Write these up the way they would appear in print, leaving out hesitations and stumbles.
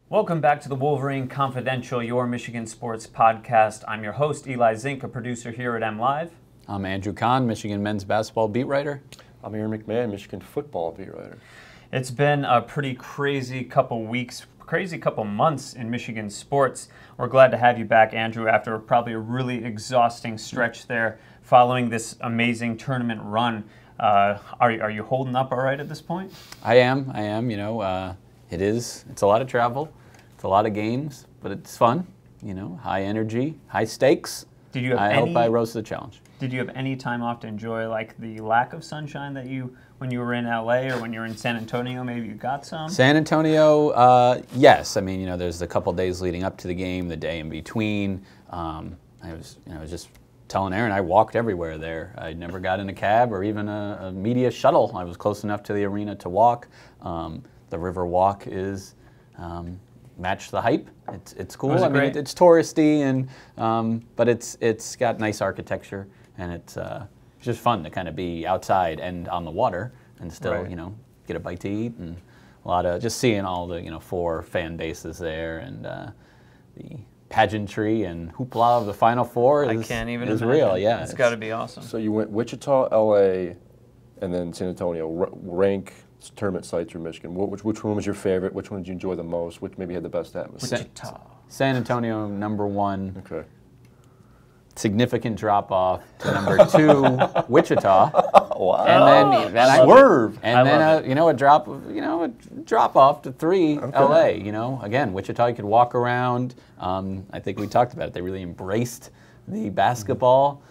Welcome back to the Wolverine Confidential, your Michigan sports podcast. I'm your host, Eli Zink, a producer here at MLive. I'm Andrew Kahn, Michigan men's basketball beat writer. I'm Aaron McMann, Michigan football beat writer. It's been a pretty crazy couple weeks, crazy couple months in Michigan sports. We're glad to have you back, Andrew, after probably a really exhausting stretch there following this amazing tournament run. Are you holding up all right at this point? I am. It's a lot of travel. It's a lot of games, but it's fun. High energy, high stakes. I hope I rose to the challenge. Did you have any time off to enjoy like the lack of sunshine that when you were in LA or when you were in San Antonio, maybe you got some? San Antonio, yes. I mean, there's a couple days leading up to the game, the day in between. I was just telling Aaron, I walked everywhere there. I never got in a cab or even a media shuttle. I was close enough to the arena to walk. The river walk is match the hype. It's cool. I mean, it's touristy but it's got nice architecture, and it's just fun to kind of be outside and on the water and still get a bite to eat, and a lot of just seeing all the four fan bases there, and the pageantry and hoopla of the Final Four is real. Yeah, it's got to be awesome. So you went Wichita, LA, and then San Antonio. Rank tournament sites for Michigan. Which one was your favorite? Which one did you enjoy the most? Which maybe had the best atmosphere? Wichita. San Antonio, #1. Okay. Significant drop off to #2, Wichita. Wow. And then swerve. And then a drop off to 3, okay. LA. Again, Wichita, you could walk around. I think we talked about it. They really embraced the basketball.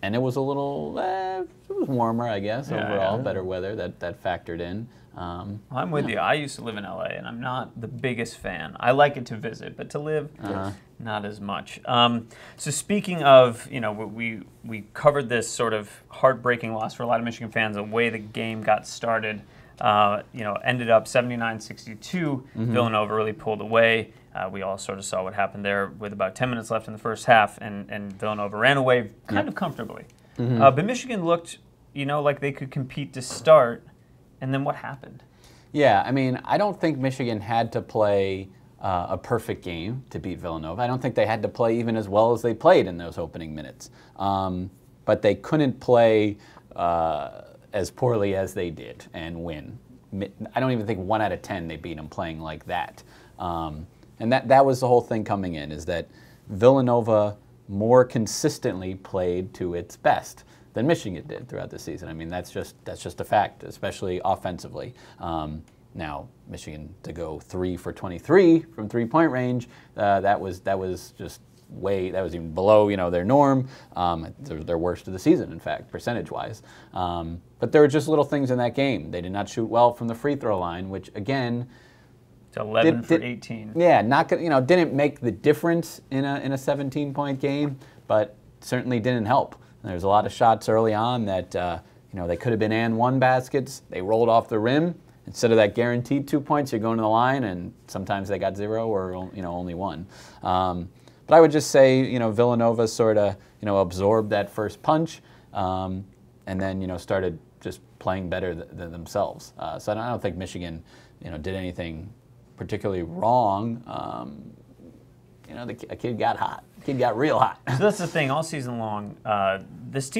And it was a little, it was warmer, I guess, overall. Yeah. Better weather, that factored in. I'm with you. I used to live in LA, and I'm not the biggest fan. I like it to visit, but to live, not as much. So speaking of, we covered this sort of heartbreaking loss for a lot of Michigan fans, the way the game got started. Ended up 79-62. Villanova really pulled away. We all sort of saw what happened there with about 10 minutes left in the first half, and Villanova ran away kind of comfortably. But Michigan looked, like they could compete to start, and then what happened? Yeah, I mean, I don't think Michigan had to play a perfect game to beat Villanova. I don't think they had to play even as well as they played in those opening minutes. But they couldn't play as poorly as they did and win. I don't even think 1 out of 10 they beat them playing like that. And that was the whole thing coming in, is that Villanova more consistently played to its best than Michigan did throughout the season. I mean, that's just a fact, especially offensively. Now, Michigan to go 3 for 23 from 3-point range, that was just that was even below their norm. Their worst of the season, in fact, percentage-wise. But there were just little things in that game. They did not shoot well from the free throw line, which again, it's 11 for 18. Yeah, didn't make the difference in a 17-point game, but certainly didn't help. There's a lot of shots early on that they could have been and one baskets. They rolled off the rim. Instead of that guaranteed 2 points, you're going to the line, and sometimes they got 0 or only 1. But I would just say Villanova sort of absorbed that first punch, and then started just playing better than themselves. So I don't think Michigan did anything particularly wrong. A kid got hot. A kid got real hot. So that's the thing. All season long, this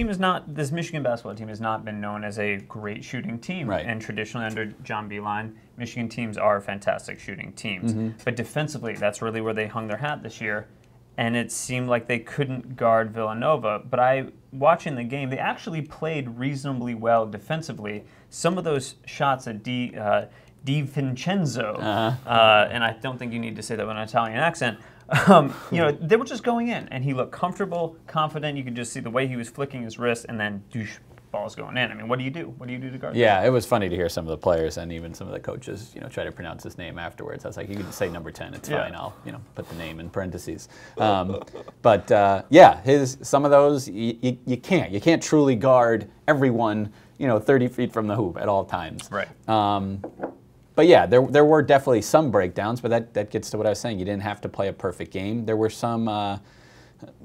Michigan basketball team has not been known as a great shooting team. Right. And traditionally under John Beilein, Michigan teams are fantastic shooting teams. But defensively, that's really where they hung their hat this year. And it seemed like they couldn't guard Villanova. But watching the game, they actually played reasonably well defensively. Some of those shots at Di Vincenzo, and I don't think you need to say that with an Italian accent, they were just going in, and he looked comfortable, confident. You could just see the way he was flicking his wrist, and then douche, ball's going in. I mean, what do you do? What do you do to guard? Yeah, it was funny to hear some of the players and even some of the coaches, try to pronounce his name afterwards. I was like, you can just say number 10. It's fine. I'll, put the name in parentheses. Some of those you can't truly guard everyone, 30 feet from the hoop at all times. Right. But yeah, there were definitely some breakdowns, but that gets to what I was saying. You didn't have to play a perfect game. There were some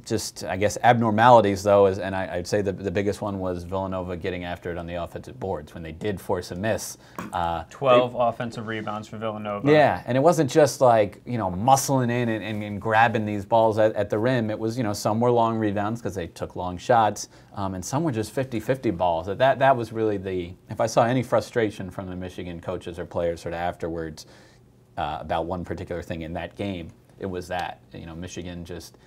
just, I guess, abnormalities, though, and I'd say the biggest one was Villanova getting after it on the offensive boards when they did force a miss. 12 offensive rebounds for Villanova. Yeah, and it wasn't just like, muscling in and grabbing these balls at the rim. It was, some were long rebounds because they took long shots, and some were just 50-50 balls. That was really if I saw any frustration from the Michigan coaches or players sort of afterwards about one particular thing in that game, it was that. Michigan just...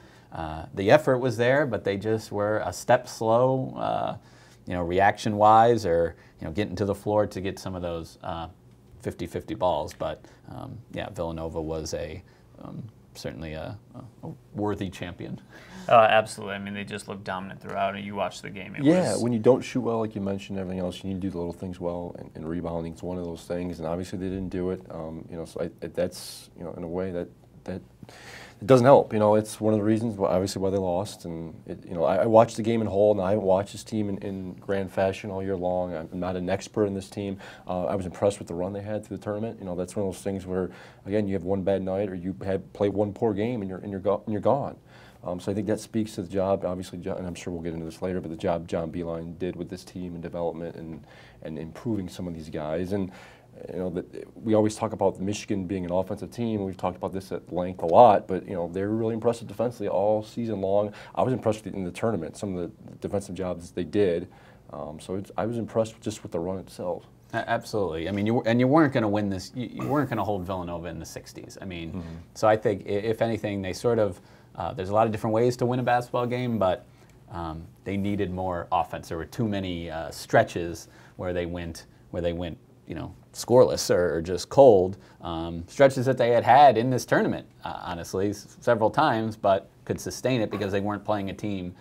the effort was there, but they just were a step slow, reaction-wise, or getting to the floor to get some of those 50-50 balls. But Villanova was certainly a worthy champion. Absolutely. I mean, they just looked dominant throughout, and you watched the game. When you don't shoot well, like you mentioned, everything else, you need to do the little things well, and rebounding is one of those things. And obviously, they didn't do it. So that's in a way that it doesn't help. It's one of the reasons, obviously, why they lost. And I watched the game in whole, and I haven't watched this team in grand fashion all year long. I'm not an expert in this team. I was impressed with the run they had through the tournament. That's one of those things where, again, you have one bad night, or you play one poor game, and you're gone. So I think that speaks to the job, obviously, and I'm sure we'll get into this later, but the job John Beilein did with this team and development and improving some of these guys. And we always talk about Michigan being an offensive team. We've talked about this at length a lot, but they were really impressive defensively all season long. I was impressed in the tournament, some of the defensive jobs they did. I was impressed just with the run itself. Absolutely. I mean, you weren't going to win this. You weren't going to hold Villanova in the 60s. I mean, so I think if anything, they sort of there's a lot of different ways to win a basketball game, but they needed more offense. There were too many stretches where they went scoreless or just cold, stretches that they had in this tournament, honestly, several times, but could sustain it because they weren't playing a team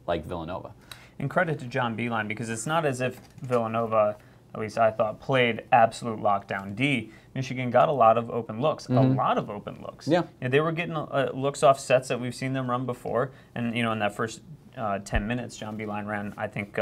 like Villanova. And credit to John Beilein, because it's not as if Villanova, at least I thought, played absolute lockdown D. Michigan got a lot of open looks, a lot of open looks. Yeah. They were getting looks off sets that we've seen them run before, and in that first 10 minutes, John Beilein ran, I think,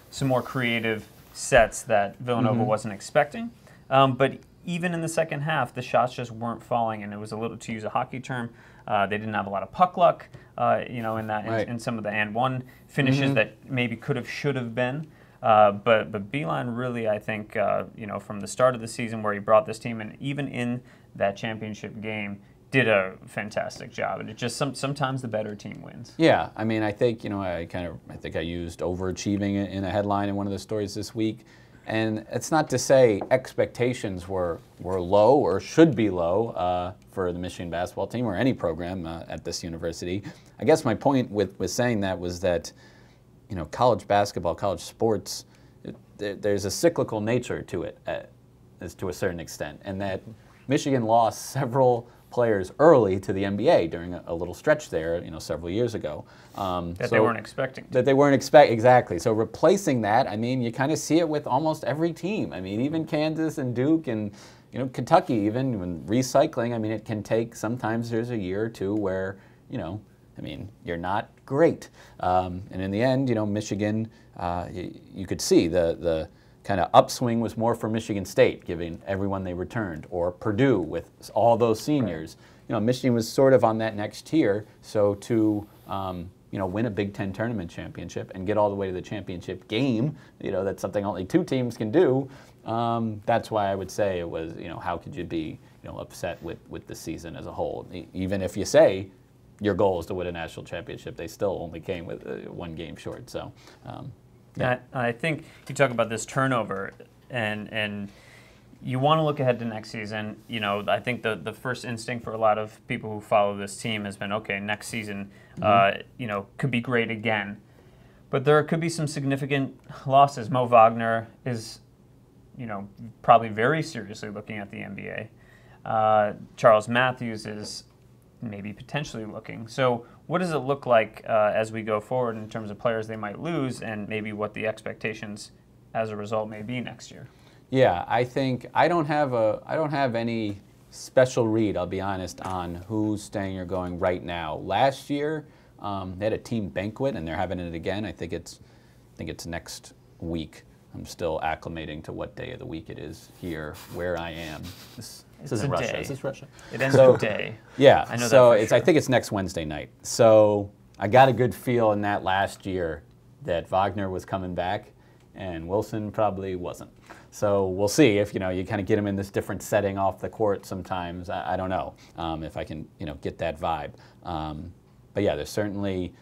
some more creative sets that Villanova wasn't expecting. But even in the second half, the shots just weren't falling, and it was a little, to use a hockey term, they didn't have a lot of puck luck, in some of the and one finishes that maybe could have, should have been. But Beilein really, I think, from the start of the season where he brought this team, and even in that championship game, did a fantastic job. And it just sometimes the better team wins. Yeah, I mean, I think I think I used overachieving in a headline in one of the stories this week. And it's not to say expectations were low or should be low for the Michigan basketball team or any program at this university. I guess my point with saying that was that, college basketball, college sports, there's a cyclical nature to it, as to a certain extent, and that Michigan lost several players early to the NBA during a little stretch there, several years ago. They weren't expecting. That they weren't exactly. So replacing that, I mean, you kind of see it with almost every team. I mean, even Kansas and Duke and Kentucky, even when recycling. I mean, it can take. Sometimes there's a year or two where you're not great. And in the end, Michigan, you could see the kind of upswing was more for Michigan State, given everyone they returned, or Purdue with all those seniors. Right. Michigan was sort of on that next tier. So to win a Big Ten tournament championship and get all the way to the championship game, that's something only two teams can do. That's why I would say it was, how could you be, upset with the season as a whole? Even if you say your goal is to win a national championship, they still only came with one game short. So. Yeah. I think you talk about this turnover, and you want to look ahead to next season. I think the first instinct for a lot of people who follow this team has been, okay, next season, could be great again. But there could be some significant losses. Mo Wagner is, probably very seriously looking at the NBA. Charles Matthews is maybe potentially looking. So what does it look like as we go forward in terms of players they might lose, and maybe what the expectations as a result may be next year? Yeah, I think I don't have any special read, I'll be honest, on who's staying or going right now. Last year, they had a team banquet, and they're having it again. I think it's next week. I'm still acclimating to what day of the week it is here, where I am. This isn't Russia. Day. Is this Russia? It ends with day. Yeah. I know so that for sure. I think it's next Wednesday night. So I got a good feel in that last year that Wagner was coming back, and Wilson probably wasn't. So we'll see if you kind of get him in this different setting off the court sometimes. I don't know if I can get that vibe. But yeah, there's certainly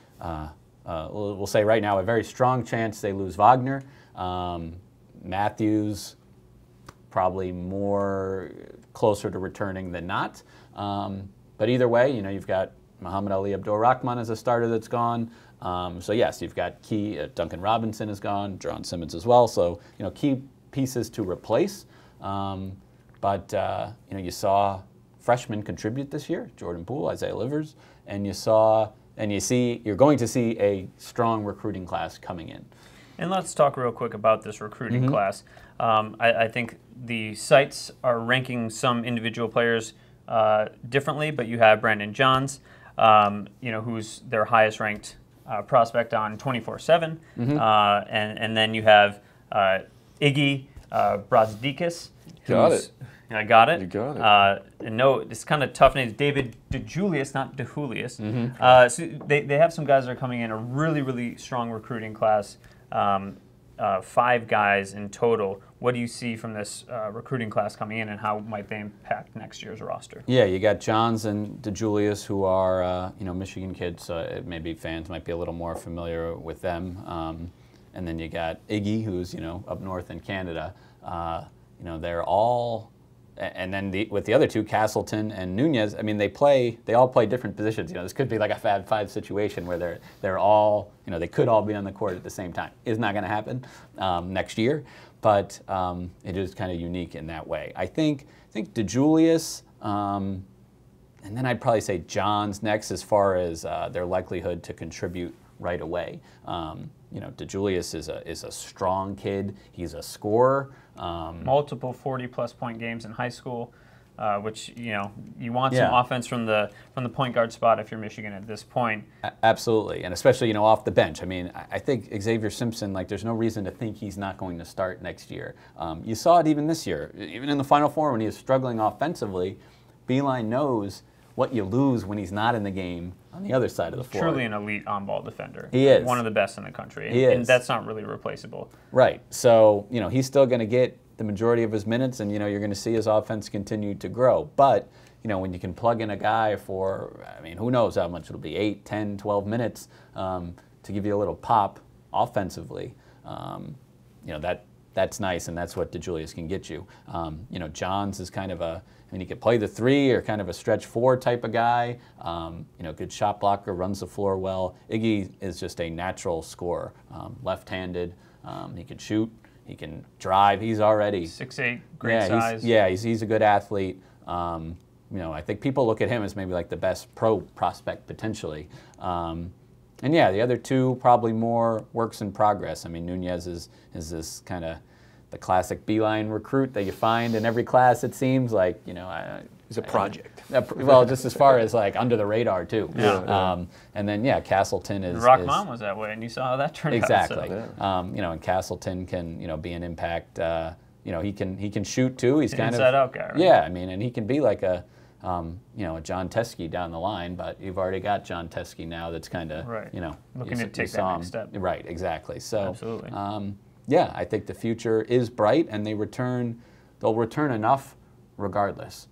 we'll say right now a very strong chance they lose Wagner. Matthews probably more closer to returning than not. But either way, you've got Muhammad Ali Abdul-Rahman as a starter that's gone. So yes, you've got key. Duncan Robinson is gone. John Simmons as well. So key pieces to replace. But you saw freshmen contribute this year: Jordan Poole, Isaiah Livers, and you're going to see a strong recruiting class coming in. And let's talk real quick about this recruiting class. I think the sites are ranking some individual players differently, but you have Brandon Johns, who's their highest ranked prospect on 24/7, and then you have Iggy Brazdeikis. Got it. I got it. You got it. And no, it's kind of tough names. David DeJulius, not DeJulius. So they have some guys that are coming in, a really, really strong recruiting class. 5 guys in total. What do you see from this recruiting class coming in, and how might they impact next year's roster? Yeah, you got Johns and DeJulius, who are Michigan kids, so maybe fans might be a little more familiar with them. And then you got Iggy, who's up north in Canada. They're all. And then with the other two, Castleton and Nunez, I mean, they all play different positions. This could be like a Fab Five situation where they're all, they could all be on the court at the same time. It's not going to happen next year, but it is kind of unique in that way. I think DeJulius, and then I'd probably say Johns next as far as their likelihood to contribute right away. DeJulius is a strong kid. He's a scorer. Multiple 40-plus point games in high school, which you want some offense from the point guard spot if you're Michigan at this point. Absolutely, and especially off the bench. I mean, I think Xavier Simpson, there's no reason to think he's not going to start next year. You saw it even this year, even in the Final Four when he was struggling offensively. Beilein knows what you lose when he's not in the game on the other side of the floor. Truly an elite on-ball defender. He is. One of the best in the country. He is. And that's not really replaceable. Right. So, he's still going to get the majority of his minutes, and, you're going to see his offense continue to grow. But, when you can plug in a guy for, who knows how much it'll be, 8, 10, 12 minutes to give you a little pop offensively, that's nice, and that's what DeJulius can get you. Johns is kind of he could play the 3 or kind of a stretch 4 type of guy. Good shot blocker, runs the floor well. Iggy is just a natural scorer, left-handed. He can shoot, he can drive. He's already 6'8", great size. He's a good athlete. I think people look at him as maybe like the best pro prospect potentially. And the other two probably more works in progress. Nunez is this kind of the classic Beilein recruit that you find in every class. It seems like he's a project. Well, just as far as under the radar too. Yeah. And then Castleton is. Rahman was that way, and you saw how that turned exactly. out. Exactly. And Castleton can be an impact. He can shoot too. He's kind inside of out guy. Right? Yeah, and he can be like a John Teskey down the line, but you've already got John Teskey now that's kind of, right. Looking to take that next step. Right, exactly. So, absolutely. I think the future is bright, and they'll return enough regardless.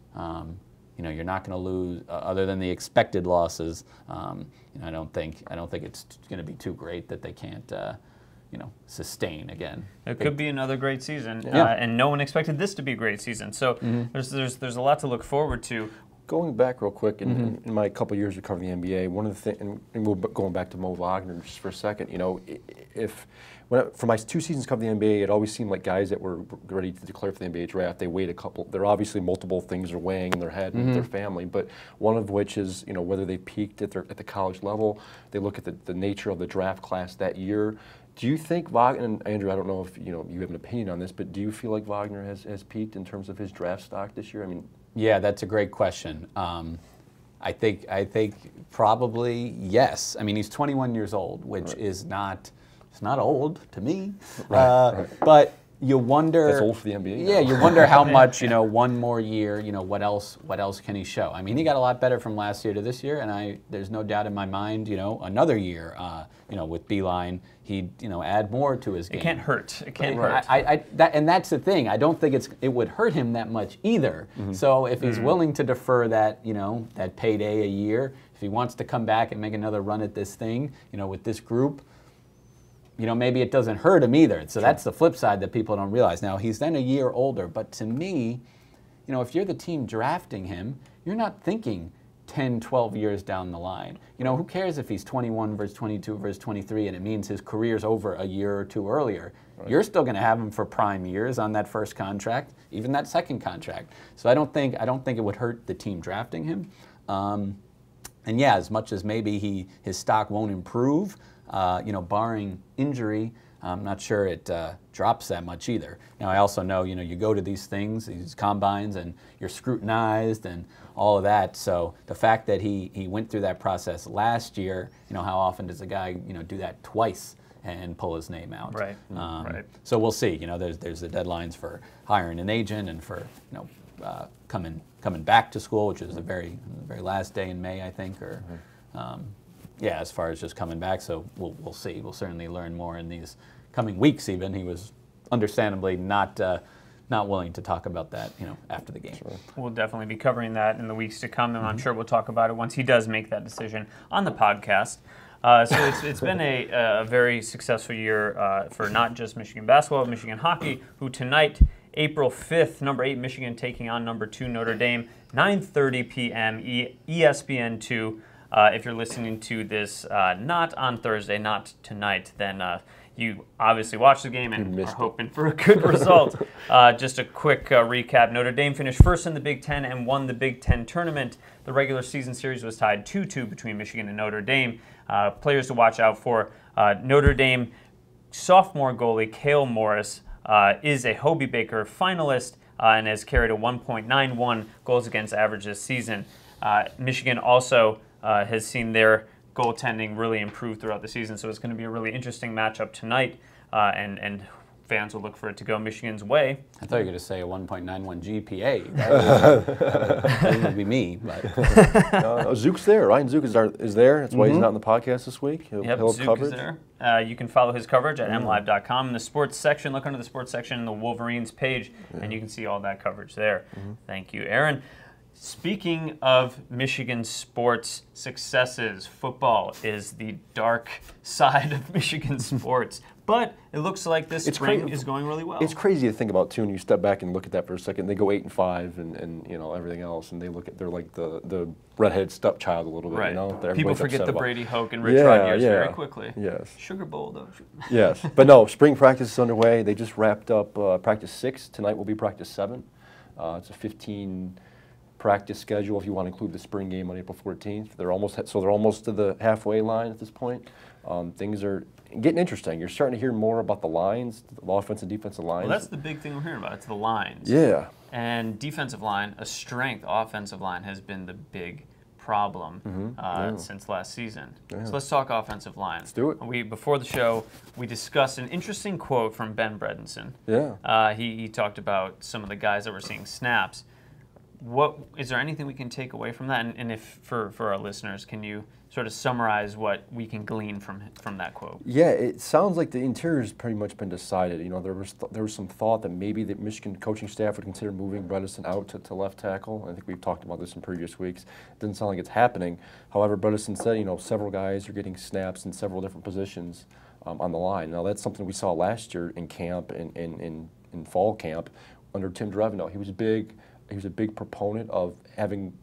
You're not going to lose, other than the expected losses. I don't think it's going to be too great that they can't, sustain again. It could be another great season, and no one expected this to be a great season. So there's a lot to look forward to. Going back real quick, in my couple years of covering the NBA, one of the things, and we're going back to Mo Wagner just for a second, for my 2 seasons covering the NBA, it always seemed like guys that were ready to declare for the NBA draft, they wait a couple. There are obviously multiple things are weighing in their head with their family, but one of which is whether they peaked at the college level. They look at the nature of the draft class that year. Do you think Wagner, and Andrew, I don't know if you have an opinion on this, but do you feel like Wagner has peaked in terms of his draft stock this year? Yeah, that's a great question. I think probably yes. He's 21 years old, which is not old to me. Right. But you wonder. That's old for the NBA. Yeah, you wonder how much, one more year, what else can he show? I mean, he got a lot better from last year to this year, and there's no doubt in my mind, another year, with Beeline, he'd, add more to his game. It can't hurt. It can't hurt. And that's the thing. I don't think it would hurt him that much either. So if he's willing to defer that, that payday a year, if he wants to come back and make another run at this thing, with this group, maybe it doesn't hurt him either. So that's the flip side that people don't realize. Now, he's then a year older, but to me, if you're the team drafting him, you're not thinking 10, 12 years down the line. Who cares if he's 21 versus 22 versus 23 and it means his career's over a year or two earlier. Right. You're still going to have him for prime years on that first contract, even that second contract. So I don't think it would hurt the team drafting him. And yeah, as much as maybe his stock won't improve, barring injury, I'm not sure it drops that much either. Now, I also know, you go to these things, these combines, and you're scrutinized and all of that. So the fact that he went through that process last year, how often does a guy, do that twice and pull his name out? Right. Right. So we'll see. There's the deadlines for hiring an agent and for, coming back to school, which is the very last day in May, I think, or. Yeah, as far as just coming back, so we'll see. We'll certainly learn more in these coming weeks. Even he was understandably not willing to talk about that, after the game. Sure. We'll definitely be covering that in the weeks to come, and I'm sure we'll talk about it once he does make that decision on the podcast. So it's been a very successful year for not just Michigan basketball, but Michigan hockey, who tonight, April 5th, number 8 Michigan taking on number 2 Notre Dame, 9:30 p.m. ESPN2. If you're listening to this not on Thursday, not tonight, then you obviously watched the game and are hoping for a good result. Just a quick recap. Notre Dame finished first in the Big Ten and won the Big Ten tournament. The regular season series was tied 2-2 between Michigan and Notre Dame. Players to watch out for. Notre Dame sophomore goalie Cale Morris is a Hobie Baker finalist and has carried a 1.91 goals against average this season. Michigan also has seen their goaltending really improve throughout the season, so it's going to be a really interesting matchup tonight, and fans will look for it to go Michigan's way. I thought you were going to say a 1.91 GPA. That would be me. But. Zook's there. Ryan Zook is there. That's why he's not on the podcast this week. He'll have Zook coverage. Is there. You can follow his coverage at MLive.com. In the sports section, look under the sports section in the Wolverines page, and you can see all that coverage there. Thank you, Aaron. Speaking of Michigan sports successes, football is the dark side of Michigan sports. But it looks like this spring is going really well. It's crazy to think about, too, when you step back and look at that for a second. They go 8-5 and everything else, and they're like the redheaded stepchild a little bit. Right. People forget the Brady Hoke and Rich Rod years very quickly. Yes. Sugar Bowl, though. Yes. But no, spring practice is underway. They just wrapped up practice 6. Tonight will be practice 7. It's a 15 practice schedule if you want to include the spring game on April 14th. They're almost to the halfway line at this point. Things are getting interesting. You're starting to hear more about the lines, the offensive and defensive lines. Well, that's the big thing we're hearing about. It's the lines. Yeah. And defensive line, a strength offensive line has been the big problem since last season. Yeah. So let's talk offensive line. Let's do it. Before the show, we discussed an interesting quote from Ben Bredeson. Yeah. He talked about some of the guys that were seeing snaps. Is there anything we can take away from that? And if for our listeners, can you sort of summarize what we can glean from that quote? Yeah, it sounds like the interior has pretty much been decided. There was some thought that maybe the Michigan coaching staff would consider moving Bredeson out to left tackle. I think we've talked about this in previous weeks. It doesn't sound like it's happening. However, Bredeson said, several guys are getting snaps in several different positions on the line. Now, that's something we saw last year in camp and in fall camp under Tim Drevno. He was a big proponent of having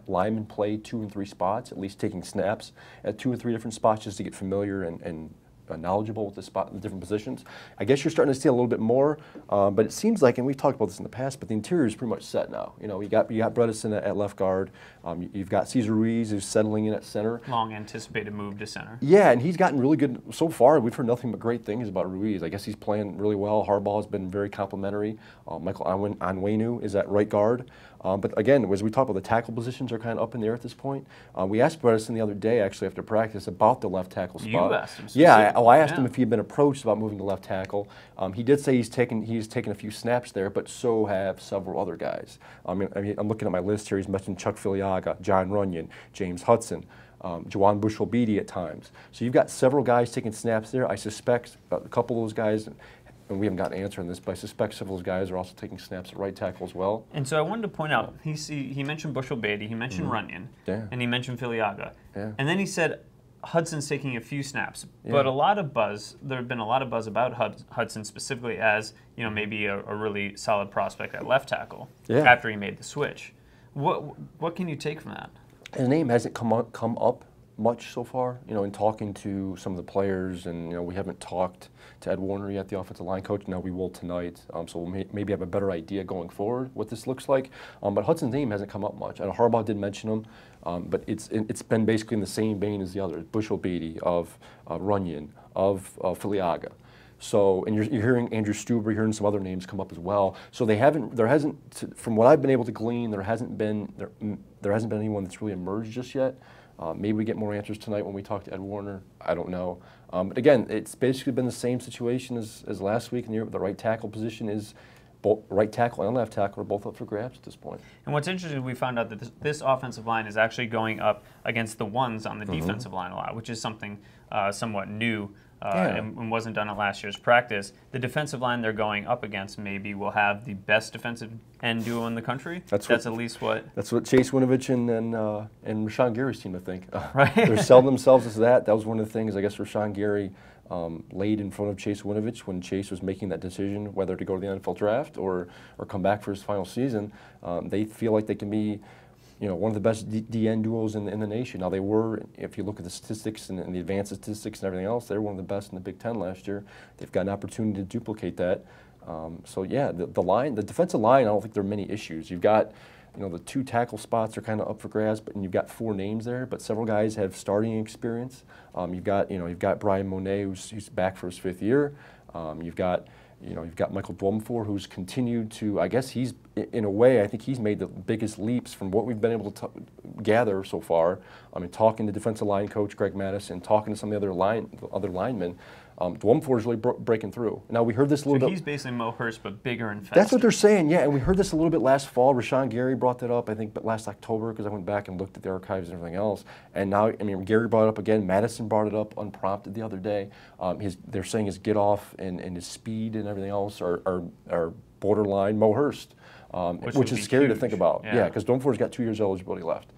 linemen play 2 and 3 spots, at least taking snaps at 2 or 3 different spots just to get familiar and knowledgeable with the different positions. I guess you're starting to see a little bit more, but it seems like, and we've talked about this in the past, but the interior is pretty much set now. You got Bredeson at left guard. You've got Cesar Ruiz who's settling in at center. Long anticipated move to center. Yeah, and he's gotten really good so far. We've heard nothing but great things about Ruiz. I guess he's playing really well. Harbaugh has been very complimentary. Michael Onwenu is at right guard. But again, as we talk about, the tackle positions are kind of up in the air at this point. We asked Bredesen the other day, actually after practice, about the left tackle spot. You asked him Yeah, I asked him if he had been approached about moving to left tackle. He did say he's taken a few snaps there, but so have several other guys. I mean, I'm looking at my list here. He's mentioned Chuck Filiaga, John Runyon, James Hudson, Juwan Bushell-Beatty at times. So you've got several guys taking snaps there. I suspect a couple of those guys, and we haven't got an answer on this, but I suspect several of those guys are also taking snaps at right tackle as well. And so I wanted to point out, he mentioned Bushell-Beatty, he mentioned Runyon, and he mentioned Filiaga. Yeah. And then he said Hudson's taking a few snaps, but a lot of buzz, there have been a lot of buzz about Hudson specifically as, maybe a really solid prospect at left tackle after he made the switch. What can you take from that? His name hasn't come up much so far, in talking to some of the players, and we haven't talked to Ed Warner yet, the offensive line coach. Now we will tonight, so we'll maybe have a better idea going forward what this looks like. But Hudson's name hasn't come up much. I know Harbaugh did mention him, but it's been basically in the same vein as the others: Bushell-Beatty, of Runyon, of Filiaga. So, and you're hearing Andrew Stuber, you're hearing some other names come up as well. So there hasn't, from what I've been able to glean, there hasn't been anyone that's really emerged just yet. Maybe we get more answers tonight when we talk to Ed Warner. I don't know. But again, it's basically been the same situation as last week. And the right tackle position is both right tackle and left tackle are both up for grabs at this point. And what's interesting, we found out that this offensive line is actually going up against the ones on the defensive line a lot, which is something somewhat new. And wasn't done at last year's practice. The defensive line they're going up against maybe will have the best defensive end duo in the country. That's at least what. That's what Chase Winovich and Rashawn Gary's team, I think. Right. They're selling themselves as that. That was one of the things I guess Rashawn Gary laid in front of Chase Winovich when Chase was making that decision whether to go to the NFL draft or come back for his final season. They feel like they can be, one of the best DN duos in the nation. Now they were, if you look at the statistics and the advanced statistics and everything else, they were one of the best in the Big Ten last year. They've got an opportunity to duplicate that. So yeah, the defensive line, I don't think there are many issues. You've got, the two tackle spots are kind of up for grabs, but you've got four names there. But several guys have starting experience. You've got Brian Monet, who's back for his 5th year. You've got Michael Dwumfor, who's continued to, I guess he's, in a way, I think he's made the biggest leaps from what we've been able to gather so far. I mean, talking to defensive line coach Greg Madison, talking to some of the other linemen, Dwumfor is really breaking through. Now, we heard this a little bit. So he's basically Mo Hurst, but bigger and faster. That's what they're saying, yeah, and we heard this a little bit last fall. Rashawn Gary brought that up, I think, last October, because I went back and looked at the archives and everything else. And now, Gary brought it up again. Madison brought it up unprompted the other day. They're saying his get-off and his speed and everything else are borderline Mo Hurst. Which is scary to think about. Yeah, because Dwumfor's got 2 years eligibility left.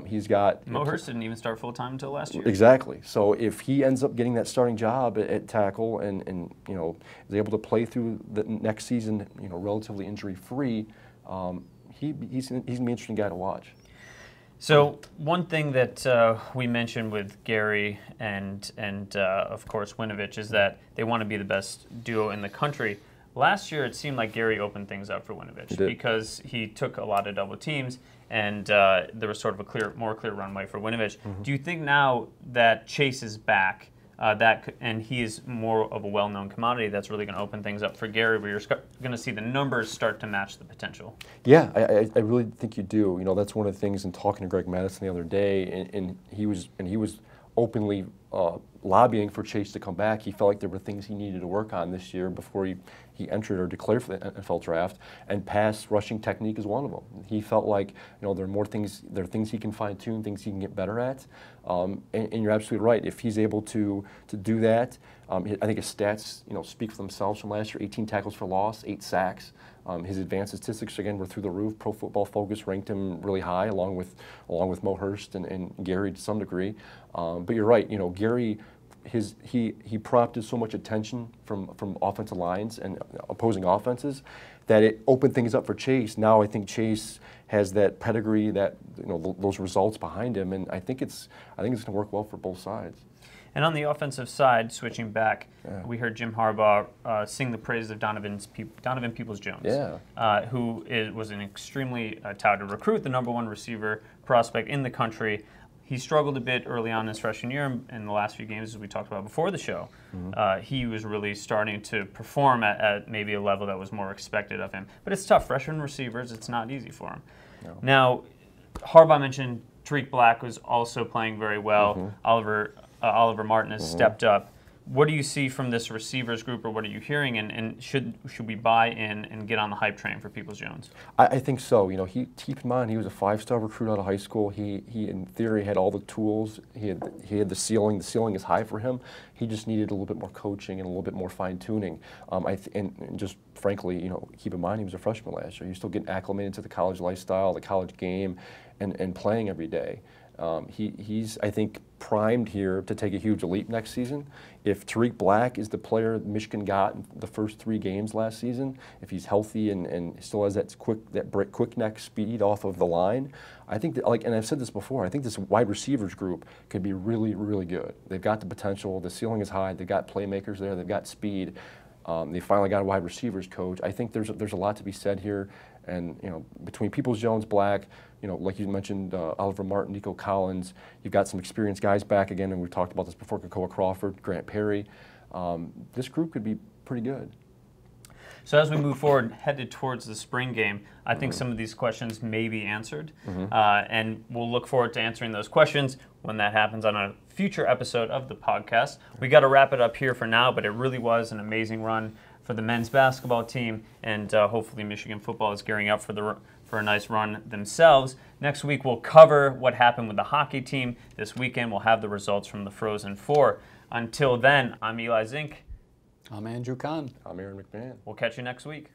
He's got Mo Hurst didn't even start full time until last year. Exactly. So if he ends up getting that starting job at tackle and is able to play through the next season, relatively injury free, he's an interesting guy to watch. So one thing that we mentioned with Gary and of course Winovich is that they want to be the best duo in the country. Last year, it seemed like Gary opened things up for Winovich because he took a lot of double teams, and there was sort of a more clear runway for Winovich. Do you think now that Chase is back, and he is more of a well-known commodity, that's really going to open things up for Gary, where you're going to see the numbers start to match the potential? Yeah, I really think you do. That's one of the things in talking to Greg Madison the other day, and he was openly lobbying for Chase to come back. He felt like there were things he needed to work on this year before he entered or declared for the NFL draft, and pass rushing technique is one of them. He felt like there are more things, there are things he can fine-tune, things he can get better at, and you're absolutely right. If he's able to do that, I think his stats speak for themselves from last year. 18 tackles for loss, 8 sacks. His advanced statistics again were through the roof. Pro Football Focus ranked him really high, along with Mo Hurst and Gary to some degree. But you're right. Gary, he prompted so much attention from offensive lines and opposing offenses that it opened things up for Chase. Now I think Chase has that pedigree, that those results behind him, and I think it's going to work well for both sides. And on the offensive side, switching back, we heard Jim Harbaugh sing the praises of Donovan Peoples-Jones, who was an extremely touted recruit, the #1 receiver prospect in the country. he struggled a bit early on in his freshman year. In the last few games, as we talked about before the show, he was really starting to perform at maybe a level that was more expected of him. But it's tough. Freshman receivers, it's not easy for him. No. Now, Harbaugh mentioned Tariq Black was also playing very well. Oliver Martin has stepped up. What do you see from this receivers group, or what are you hearing? And should we buy in and get on the hype train for Peoples-Jones? I think so. You know, keep in mind he was a 5-star recruit out of high school. He in theory had all the tools. He had the ceiling. The ceiling is high for him. He just needed a little bit more coaching and a little bit more fine tuning. And just frankly, you know, keep in mind he was a freshman last year. He's still getting acclimated to the college lifestyle, the college game, and playing every day. He's, I think, primed here to take a huge leap next season. If Tariq Black is the player Michigan got in the first 3 games last season, if he's healthy and still has that quick neck speed off of the line, I think that, like, and I've said this before, I think this wide receivers group could be really, really good. They've got the potential. The ceiling is high. They've got playmakers there. They've got speed. They finally got a wide receivers coach. I think there's a lot to be said here. And, you know, between Peoples-Jones, Black, you know, like you mentioned, Oliver Martin, Nico Collins, you've got some experienced guys back again, and we've talked about this before, Kakoa Crawford, Grant Perry. This group could be pretty good. So as we move forward, headed towards the spring game, I think some of these questions may be answered, and we'll look forward to answering those questions when that happens on a future episode of the podcast. We got to wrap it up here for now, but it really was an amazing run for the men's basketball team, and hopefully Michigan football is gearing up for a nice run themselves. Next week we'll cover what happened with the hockey team. This weekend we'll have the results from the Frozen Four. Until then, I'm Eli Zink. I'm Andrew Kahn. I'm Aaron McMann. We'll catch you next week.